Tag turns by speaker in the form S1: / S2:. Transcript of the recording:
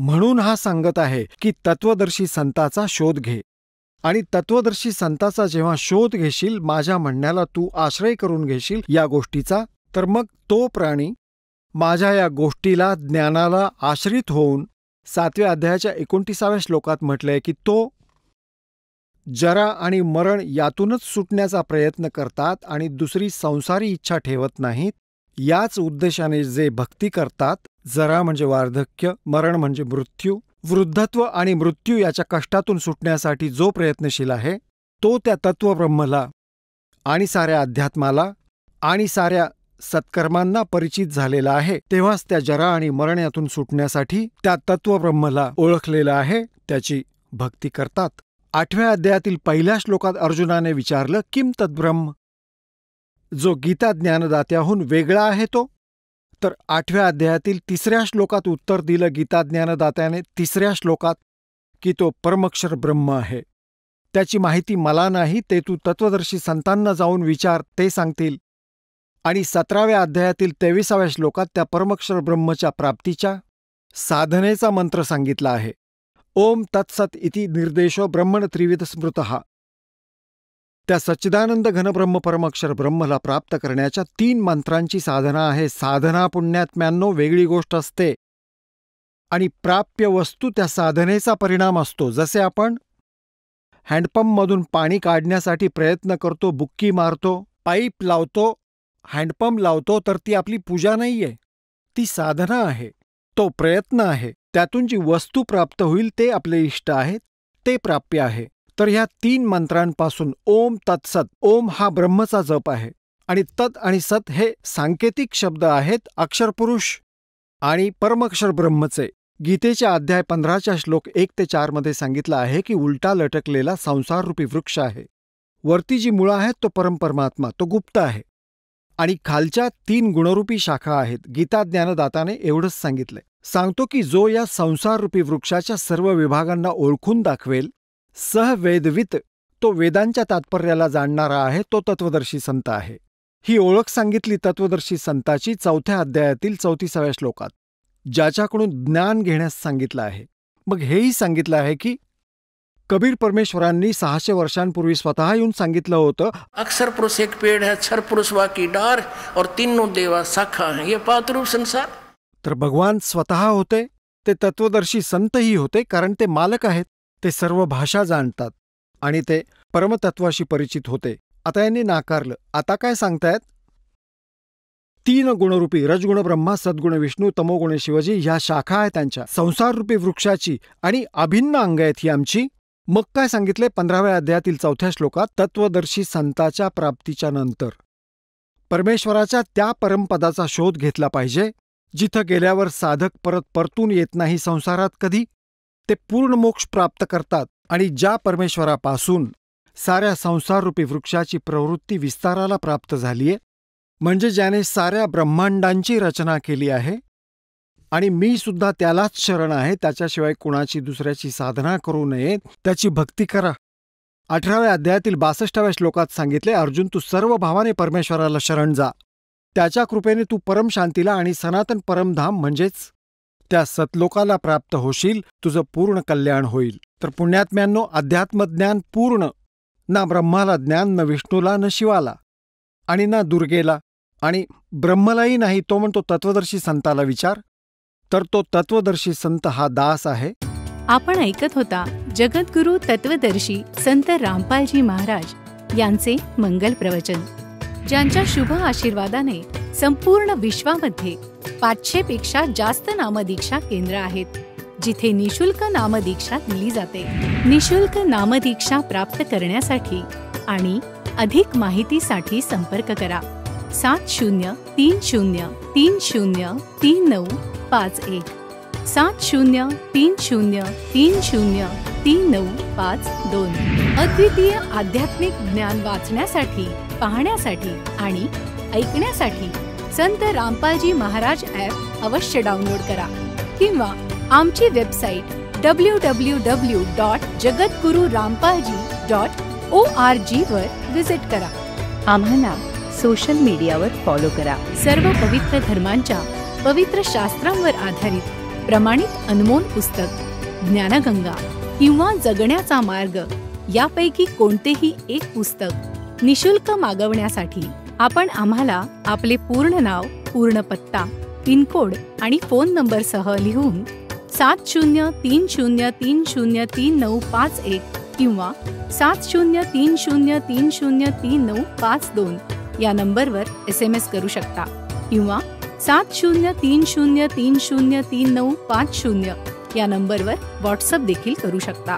S1: म्हणून हा सांगत आहे की तत्वदर्शी संताचा शोध घे. आणि तत्वदर्शी संताचा जेव्हा शोध घेशील, माझ्या म्हणण्याला तू आश्रय करून घेशील या गोष्टीचा, तर मग तो प्राणी माझ्या या गोष्टीला, ज्ञानाला आश्रित होऊन 7व्या अध्यायाच्या 29व्या श्लोकात म्हटलंय की तो जरा आणि मरण यातूनच सुटण्याचा प्रयत्न करतात आणि दुसरी संसारी इच्छा ठेवत नाहीत. याच उद्देशाने जे भक्ती करतात, जरा म्हणजे वार्धक्य, मरण म्हणजे मृत्यू, वृद्धत्व आणि मृत्यू याच्या कष्टातून सुटण्यासाठी जो प्रयत्नशील आहे, तो त्या तत्वब्रह्मला आणि साऱ्या अध्यात्माला आणि साऱ्या सत्कर्मांना परिचित झालेला आहे, तेव्हाच त्या जरा आणि मरण यातून सुटण्यासाठी त्या तत्वब्रह्मला ओळखलेलं आहे, त्याची भक्ती करतात. 8व्या अध्यायातील पहिल्या श्लोकात अर्जुनाने विचारलं, किम तद्ब्रह्म, जो गीता ज्ञानदात्याहून वेगळा आहे तो. तर 8व्या अध्यायातील 3ऱ्या श्लोकात उत्तर दिलं गीता ज्ञानदात्याने 3ऱ्या श्लोकात की तो परमक्षर ब्रह्म आहे. त्याची माहिती मला नाही, ते तू तत्वदर्शी संतांना जाऊन विचार, ते सांगतील. आणि 17व्या अध्यायातील 23व्या श्लोकात त्या परमक्षर ब्रह्मच्या प्राप्तीच्या साधनेचा मंत्र सांगितला आहे. ओम तत्सत इति निर्देशो ब्रह्मण त्रिविध स्मृतः. त्या सच्चिदानंद घनब्रह्म परमक्षर ब्रह्मला प्राप्त करण्याच्या 3 मंत्रांची साधना आहे. साधना पुण्यात्म्यांनो वेगळी गोष्ट असते आणि प्राप्य वस्तू त्या साधनेचा परिणाम असतो. जसे आपण हँडपंपमधून पाणी काढण्यासाठी प्रयत्न करतो, बुक्की मारतो, पाईप लावतो, हँडपंप लावतो, तर ती आपली पूजा नाहीये, ती साधना आहे, तो प्रयत्न आहे. त्यातून जी वस्तू प्राप्त होईल ते आपले इष्ट आहेत, ते प्राप्य आहे. तर ह्या 3 मंत्रांपासून ओम तत्सत, ओम हा ब्रह्मचा जप आहे आणि तत् आणि सत हे सांकेतिक शब्द आहेत, अक्षरपुरुष आणि परमक्षर ब्रह्मचे. गीतेच्या अध्याय 15च्या श्लोक 1 ते 4 मध्ये सांगितलं आहे की उलटा लटकलेला संसाररूपी वृक्ष आहे. वरती जी मुळं आहेत तो परमपरमात्मा, तो गुप्त आहे, आणि खालच्या 3 गुणरूपी शाखा आहेत. गीता ज्ञानदाताने एवढंच सांगितलंय. सांगतो की जो या संसाररूपी वृक्षाच्या सर्व विभागांना ओळखून दाखवेल, सहवेदवित, तो वेदांच्या तात्पर्याला जाणणारा आहे, तो तत्वदर्शी संत आहे. ही ओळख सांगितली तत्वदर्शी संताची 4थ्या अध्यायातील 34व्या श्लोकात, ज्याच्याकडून ज्ञान घेण्यास सांगितलं आहे. मग हेही सांगितलं आहे की कबीर परमेश्वरांनी 600 वर्षांपूर्वी स्वतः येऊन सांगितलं होतं,
S2: अक्षर पुरुष एक पेड़ है, क्षर पुरुष वा की डार और तीनों देवा शाखा है, ये पातरूप संसार.
S1: तर भगवान स्वतः होते, ते तत्वदर्शी संतही होते, कारण ते मालक आहेत, ते सर्व भाषा जाणतात आणि ते परमतत्वाशी परिचित होते. आता यांनी नाकारलं. आता काय सांगतायत? 3 गुणरूपी रजगुण ब्रह्मा, सद्गुण विष्णू, तमोगुण शिवजी ह्या शाखा आहेत त्यांच्या संसाररूपी वृक्षाची आणि अभिन्न अंग आहेत ही आमची. मग काय सांगितले 15व्या अध्यायातील 4थ्या श्लोकात? तत्वदर्शी संताच्या प्राप्तीच्या नंतर परमेश्वराच्या त्या परमपदाचा शोध घेतला पाहिजे, जिथं गेल्यावर साधक परत परतून येत नाही संसारात कधी. ते पूर्ण मोक्ष प्राप्त करतात आणि ज्या परमेश्वरापासून साऱ्या संसाररूपी वृक्षाची प्रवृत्ती विस्ताराला प्राप्त झालीये, म्हणजे ज्याने साऱ्या ब्रह्मांडांची रचना केली आहे, आणि मी सुद्धा त्यालाच शरण आहे, त्याच्याशिवाय कुणाची दुसऱ्याची साधना करू नये, त्याची भक्ती करा. 18व्या अध्यायातील 62व्या श्लोकात सांगितले, अर्जुन तू सर्व भावाने परमेश्वराला शरण जा, त्याच्या कृपेने तू परमशांतीला आणि सनातन परमधाम म्हणजेच त्या सतलोकाला प्राप्त होशील, तुझं पूर्ण कल्याण होईल. तर पुण्यात्म्यांनो, अध्यात्मज्ञान पूर्ण, ना ब्रह्माला ज्ञान, न विष्णूला, न शिवाला आणि ना दुर्गेला, आणि ब्रह्मलाही नाही. तो म्हणतो तत्वदर्शी संताला विचार. तर तो तत्वदर्शी संत हा दास आहे.
S3: आपण ऐकत होता जगद्गुरु तत्वदर्शी संत रामपालजी महाराज यांचे मंगल प्रवचन, ज्यांच्या शुभ आशीर्वादाने संपूर्ण विश्वामध्ये 500 पेक्षा जास्त नामदीक्षा केंद्र आहेत, जिथे निशुल्क नामदीक्षा दिली जाते. निशुल्क नामदीक्षा प्राप्त करण्यासाठी आणि अधिक माहितीसाठी संपर्क करा 7030303951 7030303952. अद्वितीय आध्यात्मिक ज्ञान वाचण्यासाठी, पाहण्यासाठी आणि ऐकण्यासाठी संत रामपालजी महाराज ॲप अवश्य डाउनलोड करा किंवा आमची वेबसाईट www.jagadgururampalji.org वर विजिट करा. आम्हाला सोशल मीडियावर फॉलो करा. सर्व पवित्र धर्मांच्या पवित्र शास्त्रांवर आधारित प्रमाणित अनमोल पुस्तक, ज्ञानगंगा किंवा जगण्याचा मार्ग यापैकी कोणतेही एक पुस्तक निशुल्क मागवण्यासाठी आपण आम्हाला आपले पूर्ण नाव, पूर्ण पत्ता, पिनकोड आणि फोन नंबरसह लिहून 7030303951 किंवा 7030303952 या नंबरवर SMS करू शकता किंवा 7030303950 या नंबरवर व्हॉट्सअप देखील करू शकता.